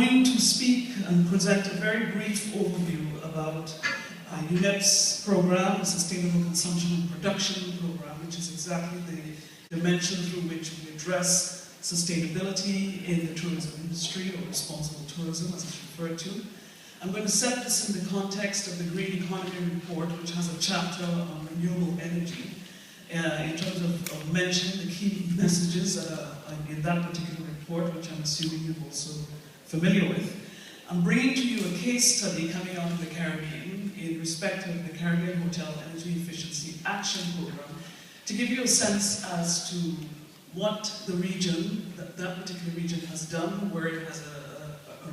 going to speak and present a very brief overview about UNEP's program, the Sustainable Consumption and Production Program, which is exactly the dimension through which we address sustainability in the tourism industry, or responsible tourism as it's referred to. I'm going to set this in the context of the Green Economy Report, which has a chapter on renewable energy, in terms of mentioning the key messages in that particular report, which I'm assuming you're also familiar with. I'm bringing to you a case study coming out of the Caribbean in respect of the Caribbean Hotel Energy Efficiency Action Program, to give you a sense as to what the region, that particular region has done, where it has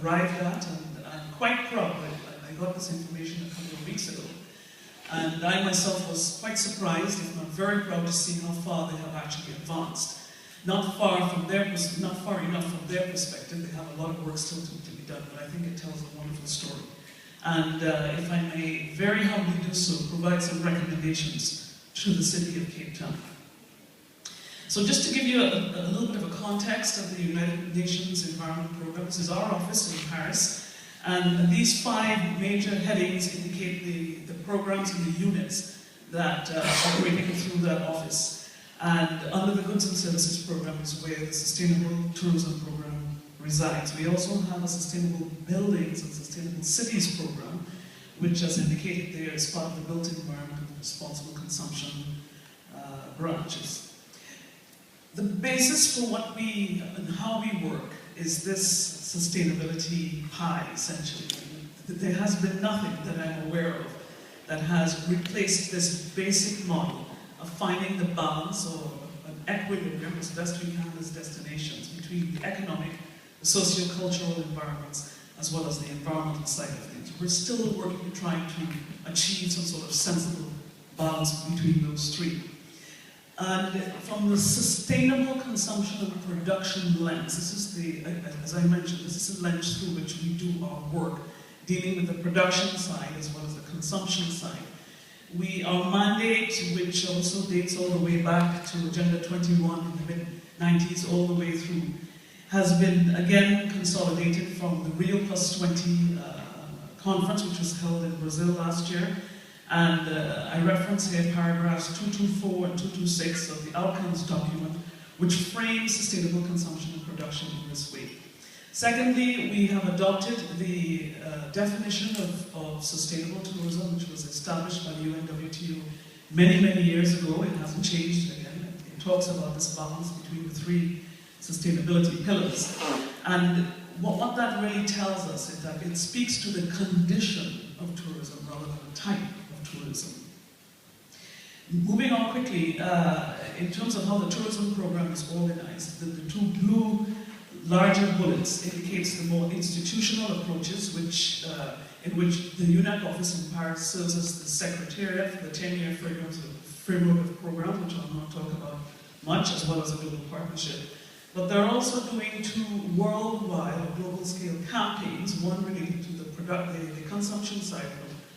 arrived at, and I'm quite proud that I got this information a couple of weeks ago. And I myself was quite surprised, if not very proud, to see how far they have actually advanced. Not far enough from their perspective. They have a lot of work still to be done, but I think it tells a wonderful story. And if I may very humbly do so, provide some recommendations to the city of Cape Town. So just to give you a little bit of a context of the United Nations Environment Programme, this is our office in Paris, and these 5 major headings indicate the programs and the units that are operating through that office. And under the Goods and Services Program is where the Sustainable Tourism Program resides. We also have a Sustainable Buildings and Sustainable Cities Program, which, as indicated there, is part of the Built Environment and Responsible Consumption branches. The basis for what we and how we work is this sustainability pie, essentially. There has been nothing that I'm aware of that has replaced this basic model of finding the balance or an equilibrium as best we can as destinations between the economic, the socio-cultural environments, as well as the environmental side of things. We're still working trying to achieve some sort of sensible balance between those 3. And from the sustainable consumption and production lens, this is as I mentioned, this is a lens through which we do our work, dealing with the production side as well as the consumption side. Our mandate, which also dates all the way back to Agenda 21 in the mid-90s, all the way through, has been again consolidated from the Rio Plus 20 conference, which was held in Brazil last year. And I reference here paragraphs 224 and 226 of the outcomes document, which frames sustainable consumption and production in this way. Secondly, we have adopted the definition of sustainable tourism, which was established by the UNWTO many, many years ago. It hasn't changed again. It talks about this balance between the 3 sustainability pillars. And what that really tells us is that it speaks to the condition of tourism rather than the type of tourism. Moving on quickly, in terms of how the tourism program is organized, the 2 blue larger bullets indicates the more institutional approaches, in which the UNEP office in Paris serves as the secretariat for the 10-year framework of programs, which I'll not talk about much, as well as a global partnership. But they're also doing 2 worldwide or global scale campaigns, one related to the consumption side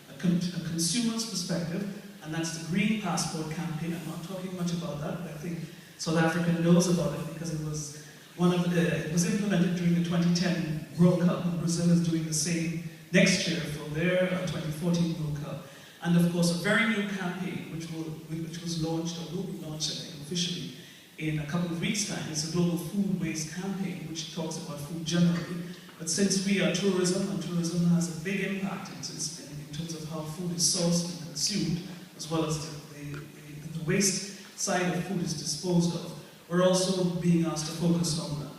from a consumer's perspective, and that's the Green Passport campaign. I'm not talking much about that, but I think South Africa knows about it because it was it was implemented during the 2010 World Cup, and Brazil is doing the same next year for their 2014 World Cup. And of course, a very new campaign, which was launched, or will be launched, I think, officially in a couple of weeks' time. It's a global food waste campaign, which talks about food generally. But since we are tourism, and tourism has a big impact in terms of how food is sourced and consumed, as well as the waste side of food is disposed of, we're also being asked to focus on that.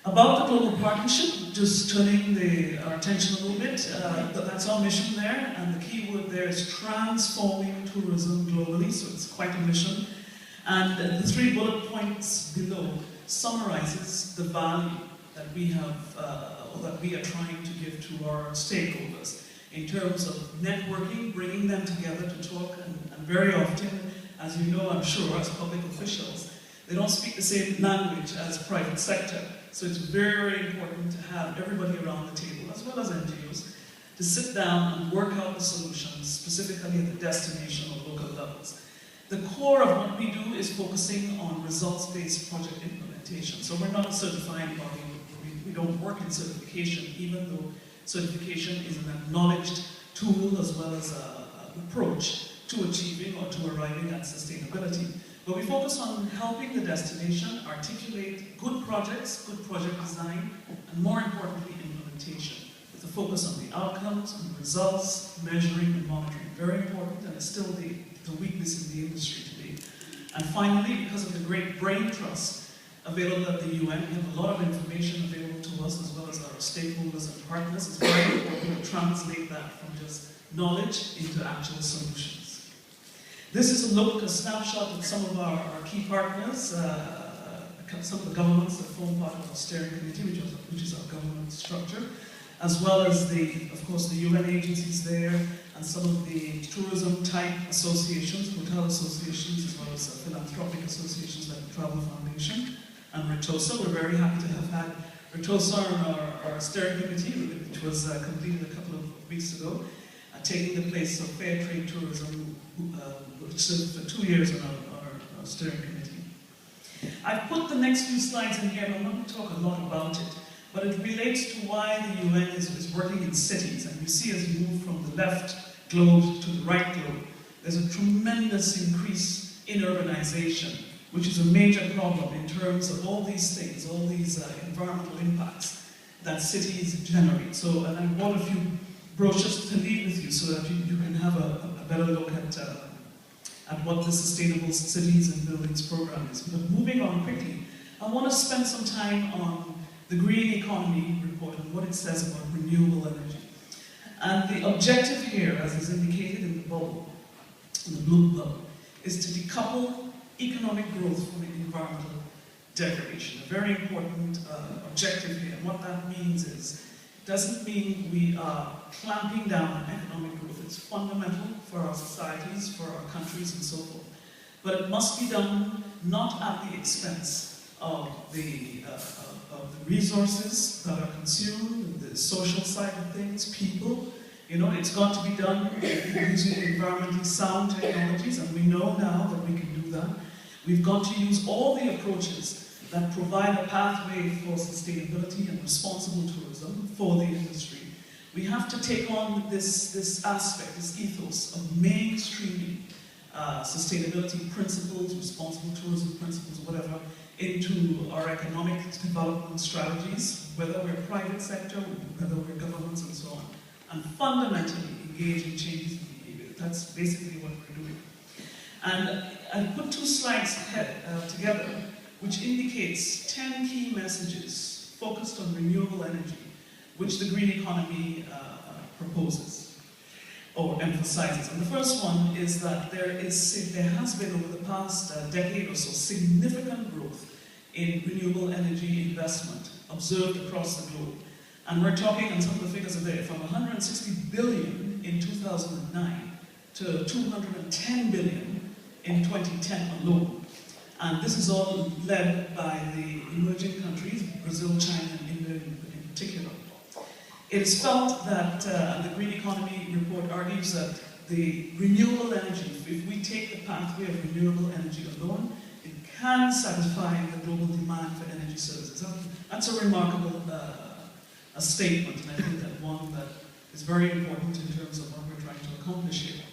About the global partnership, just turning our attention a little bit, that's our mission there, and the key word there is transforming tourism globally, so it's quite a mission. And the 3 bullet points below summarizes the value that we have, or that we are trying to give to our stakeholders in terms of networking, bringing them together to talk, and very often, as you know, I'm sure, as public officials, they don't speak the same language as private sector. So it's very, very important to have everybody around the table, as well as NGOs, to sit down and work out the solutions, specifically at the destination or local levels. The core of what we do is focusing on results-based project implementation. So we're not a certifying body. We don't work in certification, even though certification is an acknowledged tool as well as an approach to achieving or to arriving at sustainability. But we focus on helping the destination articulate good project design, and more importantly, implementation, with a focus on the outcomes, on the results, measuring and monitoring. Very important, and it's still the weakness in the industry today. And finally, because of the great brain trust available at the UN, we have a lot of information available to us as well as our stakeholders and partners. It's very important to translate that from just knowledge into actual solutions. This is a snapshot of some of our key partners, some of the governments that form part of our steering committee, which is our government structure, as well as of course, the UN agencies there, and some of the tourism-type associations, hotel associations, as well as philanthropic associations like the Travel Foundation and RETOSA. We're very happy to have had RETOSA on our steering committee, which was completed a couple of weeks ago, taking the place of Fair Trade Tourism, which served for 2 years on our steering committee. I've put the next few slides in here, and I'm not going to talk a lot about it, but it relates to why the UN is working in cities. And you see as you move from the left globe to the right globe, there's a tremendous increase in urbanization, which is a major problem in terms of all these things, all these environmental impacts that cities generate. So, and I brought a few brochures to leave with you so that you can have a better look at what the Sustainable Cities and Buildings program is. But moving on quickly, I want to spend some time on the Green Economy report and what it says about renewable energy. And the objective here, as is indicated in the bubble, in the blue bubble, is to decouple economic growth from environmental degradation. A very important objective here. And what that means is, it doesn't mean we are clamping down on economic growth. It's fundamental for our societies, for our countries, and so forth. But it must be done not at the expense of the resources that are consumed, the social side of things, people. You know, it's got to be done using environmentally sound technologies, and we know now that we can do that. We've got to use all the approaches that provide a pathway for sustainability and responsible tourism for the industry. We have to take on this aspect, this ethos of mainstreaming sustainability principles, responsible tourism principles, whatever, into our economic development strategies, whether we're private sector, whether we're governments, and so on, and fundamentally engage in changes in behavior. That's basically what we're doing. And I put two slides together, which indicates 10 key messages focused on renewable energy, which the green economy proposes or emphasizes. And the first one is that there has been over the past decade or so significant growth in renewable energy investment observed across the globe. And we're talking, and some of the figures are there, from 160 billion in 2009 to 210 billion in 2010 alone. And this is all led by the emerging countries, Brazil, China, and India in particular. It is felt that, and the Green Economy report argues that the renewable energy, if we take the pathway of renewable energy alone, it can satisfy the global demand for energy services. That's a remarkable a statement, and I think that one that is very important in terms of what we're trying to accomplish here.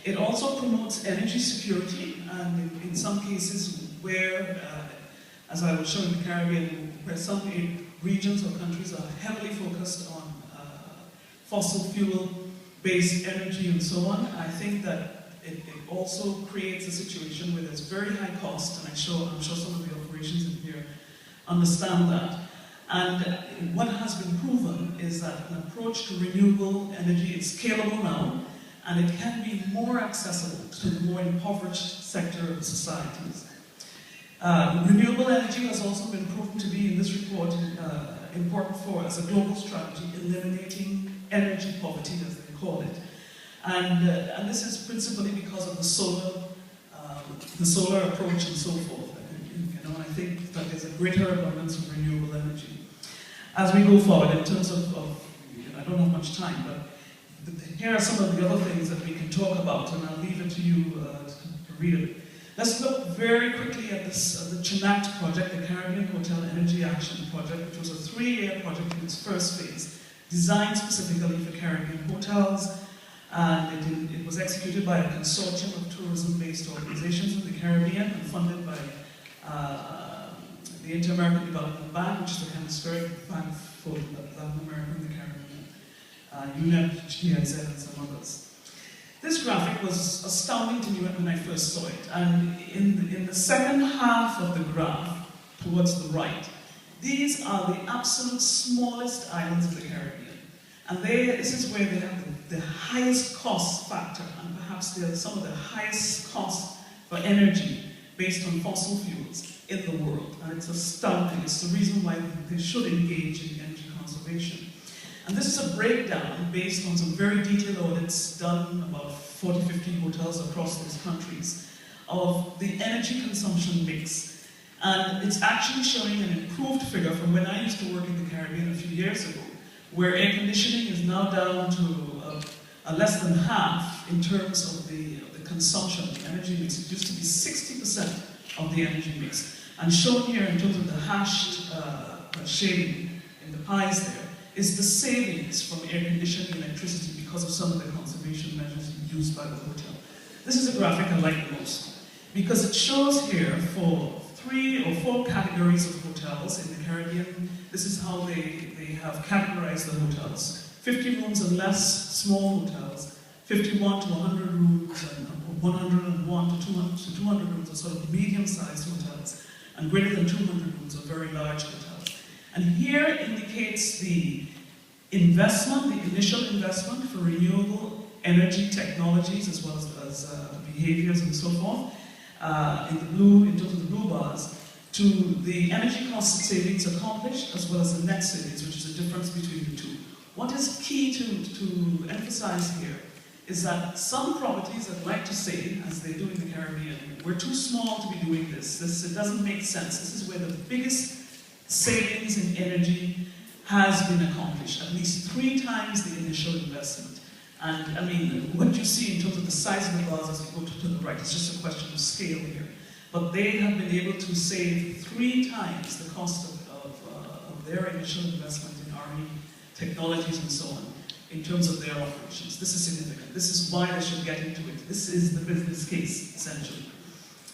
It also promotes energy security, and in some cases where, as I will show in the Caribbean, where some regions or countries are heavily focused on fossil fuel-based energy and so on, I think that it also creates a situation where there's very high cost, and I'm sure some of the operations in here understand that. And what has been proven is that an approach to renewable energy is scalable now, and it can be more accessible to the more impoverished sector of societies. Renewable energy has also been proven to be, in this report, important for, as a global strategy, eliminating energy poverty, as they call it. And this is principally because of the solar approach and so forth. You know, I think that there's a greater abundance of renewable energy. As we go forward, in terms of I don't have much time, but here are some of the other things that we can talk about, and I'll leave it to you to read it. Let's look very quickly at this, the CHENACT project, the Caribbean Hotel Energy Action Project, which was a 3-year project in its first phase, designed specifically for Caribbean hotels, and it was executed by a consortium of tourism-based organizations in the Caribbean and funded by the Inter-American Development Bank, which is the hemispheric bank for Latin America and the Caribbean, UNEP, DTIE, and some others. This graphic was astounding to me when I first saw it, and in the second half of the graph, towards the right, these are the absolute smallest islands of the Caribbean. And this is where they have the highest cost factor, and perhaps they are some of the highest costs for energy based on fossil fuels in the world. And it's astounding. It's the reason why they should engage in energy conservation. And this is a breakdown based on some very detailed audits done about 40, 50 hotels across these countries of the energy consumption mix. And it's actually showing an improved figure from when I used to work in the Caribbean a few years ago, where air conditioning is now down to less than half in terms of the consumption, the energy mix. It used to be 60% of the energy mix. And shown here in terms of the hashed shading in the pies there, is the savings from air conditioning electricity because of some of the conservation measures used by the hotel. This is a graphic I like the most, because it shows here for 3 or 4 categories of hotels in the Caribbean. This is how they have categorized the hotels. 50 rooms and less, small hotels. 51 to 100 rooms, and 101 to 200 rooms are sort of medium-sized hotels, and greater than 200 rooms are very large hotels. And here indicates the investment, the initial investment for renewable energy technologies, as well as the behaviors and so forth, in terms of the blue bars, to the energy cost savings accomplished, as well as the net savings, which is the difference between the two. What is key to emphasize here is that some properties, I'd like to say, as they do in the Caribbean, we're too small to be doing this. It doesn't make sense. This is where the biggest savings in energy has been accomplished, at least 3 times the initial investment. And I mean, what you see in terms of the size of the bars as you go to the right, it's just a question of scale here. But they have been able to save 3 times the cost of their initial investment in R&D technologies and so on, in terms of their operations. This is significant. This is why they should get into it. This is the business case, essentially.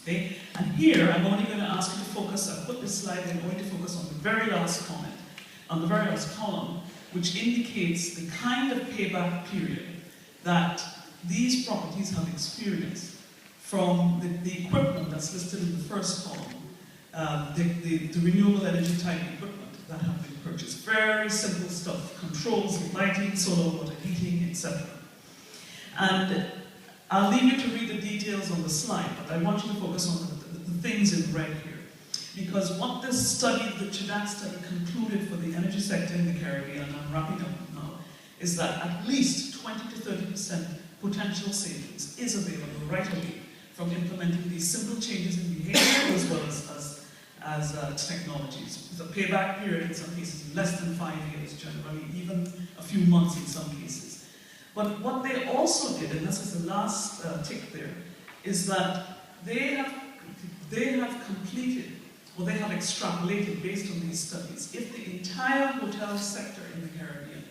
Okay? And here, I'm only going to ask you to focus, I've put this slide, I'm going to focus on the very last comment, on the very last column, which indicates the kind of payback period that these properties have experienced from the equipment that's listed in the first column, the renewable energy type equipment that have been purchased. Very simple stuff, controls, lighting, solar, water heating, etc. And I'll leave you to read the details on the slide, but I want you to focus on the things in red here. Because what this study, the CHENACT study, concluded for the energy sector in the Caribbean, and I'm wrapping up now, is that at least 20 to 30% potential savings is available right away from implementing these simple changes in behavior as well as technologies. With a payback period in some cases less than 5 years, generally, even a few months in some cases. But what they also did, and this is the last tick there, is that they have completed, or they have extrapolated based on these studies, if the entire hotel sector in the Caribbean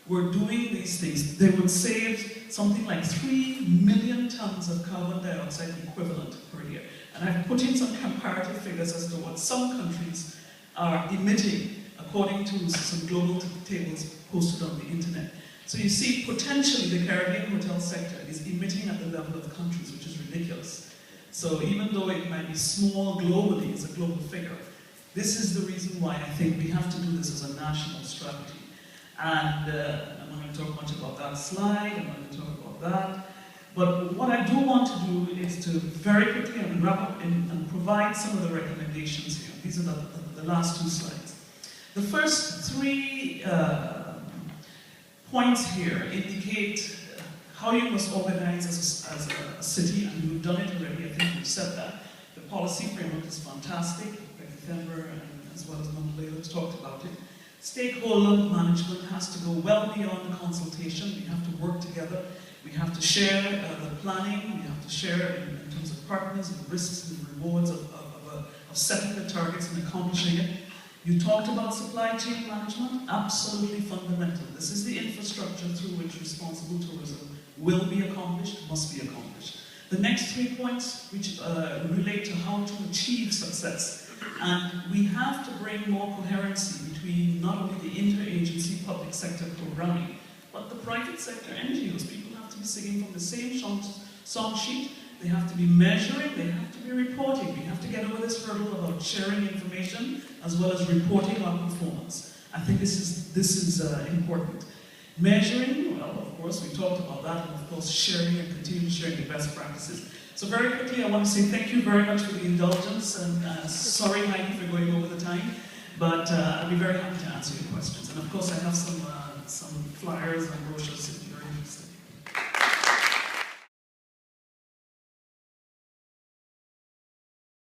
were doing these things, they would save something like 3 million tons of carbon dioxide equivalent per year. And I've put in some comparative figures as to what some countries are emitting, according to some global tables posted on the internet. So you see, potentially the Caribbean hotel sector is emitting at the level of countries, which is ridiculous. So even though it might be small globally, it's a global figure. This is the reason why I think we have to do this as a national strategy. And I'm not going to talk much about that slide, I'm not going to talk about that. But what I do want to do is to very quickly and wrap up and provide some of the recommendations here. These are the last 2 slides. The first 3 points here indicate how you must organize as a city, and you've done it already, I think you've said that. The policy framework is fantastic, Becky Thember and as well as Montaleo has talked about it. Stakeholder management has to go well beyond the consultation. We have to work together. We have to share the planning. We have to share in terms of partners and risks and rewards of setting the targets and accomplishing it. You talked about supply chain management, absolutely fundamental. This is the infrastructure through which responsible tourism will be accomplished, must be accomplished. The next 3 points which relate to how to achieve success. And we have to bring more coherency between not only the interagency public sector programming, but the private sector NGOs. People have to be singing from the same song sheet. They have to be measuring, they have to be reporting. We have to get over this hurdle about sharing information as well as reporting on performance. I think this is important. Measuring, well, of course, we talked about that, and of course, sharing and continuing sharing the best practices. So very quickly, I want to say thank you very much for the indulgence, and sorry, Heidi, for going over the time, but I'll be very happy to answer your questions. And of course, I have some flyers and brochures